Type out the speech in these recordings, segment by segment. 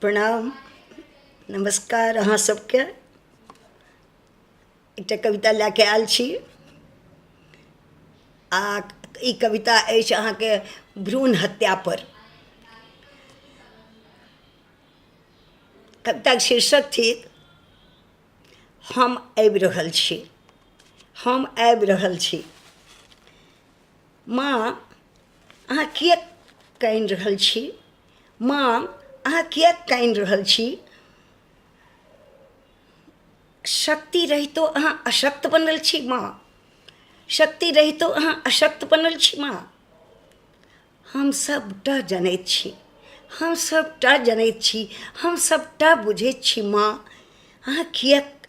प्रणाम नमस्कार अहाँ सबके। एकटा कविता लऽ कऽ आयल छी आ ई कविता अछि अहाँके भ्रूण हत्या पर। कविताके शीर्षक थिक हम आबि रहल छी। हम आबि रहल छी। माँ अहाँ किएक कानि रहल छी? माँ अहाँ किएक कानि रहल छी? शक्ति रहितो अहाँ अशक्त बनल छी माँ। शक्ति रहितो अहाँ अशक्त बनल छी माँ। हम सबटा जनैत छी। हम सबटा जनैत छी। हम सबटा बुझैत छी माँ। अहाँ किएक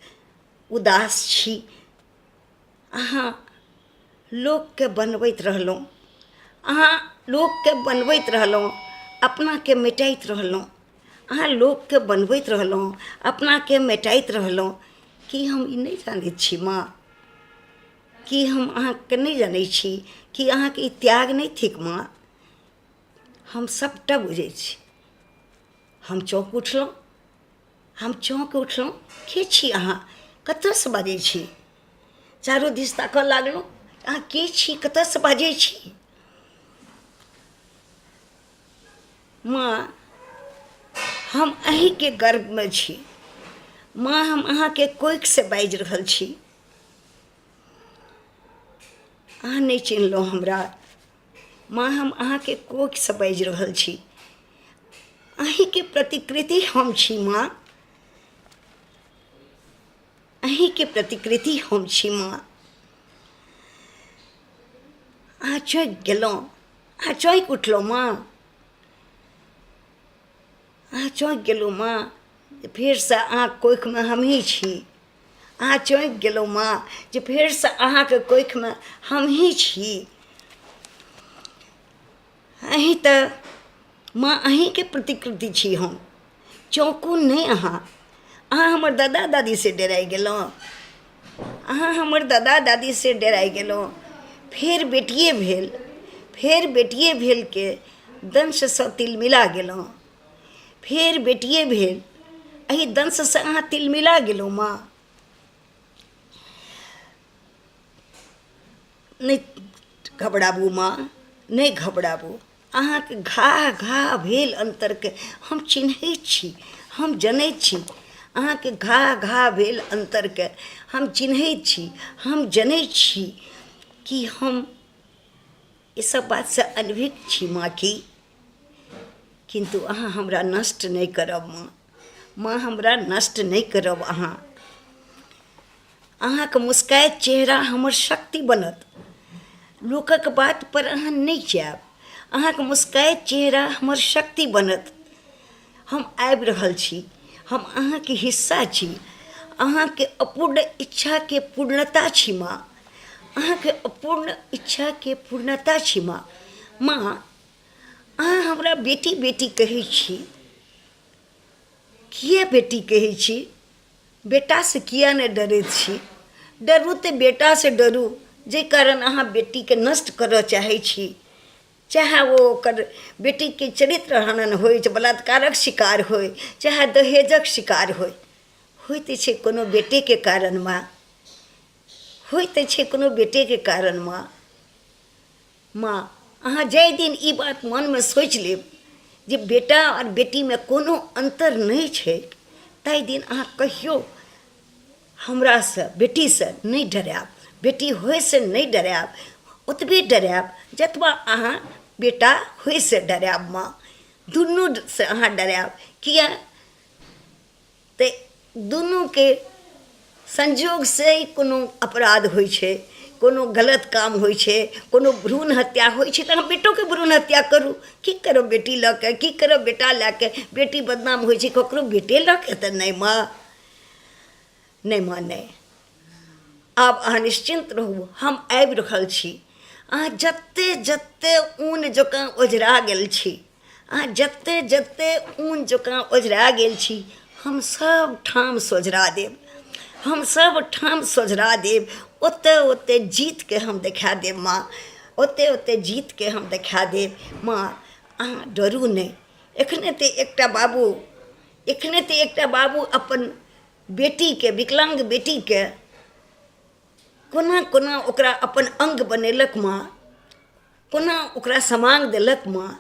उदास छी? अहाँ लोकके बनबैत रहलहुँ। अहाँ लोकके बनबैत रहलहुँ, अपनाके मिटाइत रहलहुँ। अहाँ लोकके बनबैत रहलहुँ, अपनाके मिटाइत रहलहुँ। कि हम ई नहि जानैत छी माँ? कि हम अहाँके नहि जानैत छी कि अहाँके ई त्याग नहि थिक माँ? हम सबटा बुझैत छी। हम चौंक उठलहुँ। हम चौंक उठलहुँ। के छी अहाँ? कतयसँ बाजै छी? चारू दिस ताकऽ लागलहुँ। अहाँ के छी? कतयसँ बाजै छी? माँ हम अहीँके गर्भमे छी। माँ हम अहाँके कोखिसँ बाजि रहल छी। अहाँ नहि चिन्हलहुँ हमरा। माँ हम अहाँके कोखिसँ बाजि रहल छी। अहीँके प्रतिकृति हम छी माँ। अहीँके प्रतिकृति हम छी माँ। अहाँ चौंकि गेलहुँ। अहाँ चौंकि उठलहुँ माँ। अहाँ चौंकि गेलहुँ माँ। फेरसँ अहाँ कोखिमे हमहीँ छी। अहाँ चौंकि गेलहुँ माँ जे फेरसँ अहाँके कोखिमे हमहीँ छी। अहीँ तऽ माँ अहीँके प्रतिकृति छी हम। चौंकू नहि अहाँ। अहाँ हमर दादा दादीसँ डेराइ गेलहुँ। अहाँ हमर दादा दादीसँ डेराइ गेलहुँ। फेर बेटिए भेल। फेर बेटिए भेलके दंशसँ तिलमिला गेलहुँ। फेर बेटिए भेल। एही दंशसँ अहाँ तिलमिला गेलहुँ माँ। नहि घबराबू माँ। नहि घबराबू। अहाँके घा भेल अन्तरके हम चिन्हैत छी। हम जनैत छी। अहाँके घा भेल अन्तरके हम चिन्हैत छी। हम जनैत छी कि हम ईसब बातसँ अनभिज्ञ छी माँ की। किन्तु अहाँ हमरा नष्ट नहि करब माँ। माँ हमरा नष्ट नहि करब अहाँ। अहाँके मुस्काइत चेहरा हमर शक्ति बनत। लोकक बात पर अहाँ नहि जायब। अहाँके मुस्काइत चेहरा हमर शक्ति बनत। हम आबि रहल छी। हम अहाँके हिस्सा छी। अहाँके अपूर्ण इच्छाके पूर्णता छी माँ। अहाँके अपूर्ण इच्छाके पूर्णता छी माँ। माँ अहाँ हमरा बेटी बेटी कहै छी। किए बेटी कहै छी? बेटासँ किए नहि डरैत छी? डरू तऽ बेटासँ डरू जाहि कारण अहाँ बेटीके नष्ट करऽ चाहै छी। चाहे वो ओकर बेटीके चरित्र हनन होइ, बलात्कारक शिकार होइ, चाहे दहेजक शिकार होइ। होइत छै कोनो बेटेके कारण माँ। होइत छै कोनो बेटेके कारण माँ। माँ अहाँ जाहि दिन ई बात मनमे सोचि लेब जे बेटा आओर बेटीमे कोनो अन्तर नहि छै, ताहि दिन अहाँ कहियो हमरासँ बेटीसँ नहि डरायब। बेटी होइसँ नहि डरायब। ओतबे डरायब जतबा अहाँ बेटा होइसँ डरायब माँ। दुनूसँ अहाँ डरायब। किया तऽ दुनूके संजोगसँ ही कोनो अपराध होइ छै, कोनो गलत काम होइ छै, कोनो भ्रूण हत्या होइ छै तऽ अहाँ बेटोके भ्रूण हत्या करू। की करब बेटी लऽ कऽ? की करब बेटा लऽ कऽ? बेटी बदनाम होइ छै ककरो बेटे लऽ कऽ तऽ नहि माँ। नहि माँ नहि। आब अहाँ निश्चिन्त रहू। हम आबि रहल छी। अहाँ जते ऊन जकाँ ओझरा गेल छी, अहाँ जते ऊन जकाँ ओझरा गेल छी, हम सब ठाम सोझरा देब। हम सब ठाम सोझरा देब। ओते जीतके हम देखा देब माँ। ओते जीतके हम देखा देब माँ। अहाँ डरू नहि। एखने तऽ एकटा बाबू एखने तऽ एकटा बाबू अपन बेटीके, विकलांग बेटीके कोना कोना ओकरा अपन अंग बनेलक माँ, कोना ओकरा समांग देलक माँ।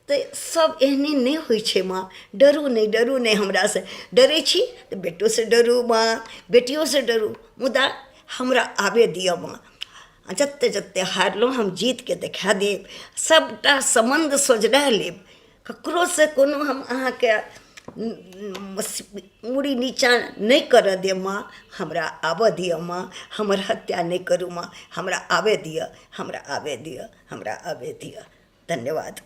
तऽ सब एहने नहि होइ छै माँ। डरू नहि हमरासँ। डरै छी तऽ बेटोसँ डरू माँ, बेटियोसँ डरू, मुदा हमरा आबे दिअ माँ। जते जते हारलहुँ हम जीतके देखा देब, सबटा सम्बन्ध सोझरा लेब, ककरोसँ कोनो हम अहाँके मूड़ी नीचाँ नहि करऽ देब माँ। हमरा आबऽ दिअ माँ, हमर हत्या नहि करू माँ, हमरा आबे दिअ, हमरा आबे दिअ, हमरा आबे दिअ। धन्यवाद।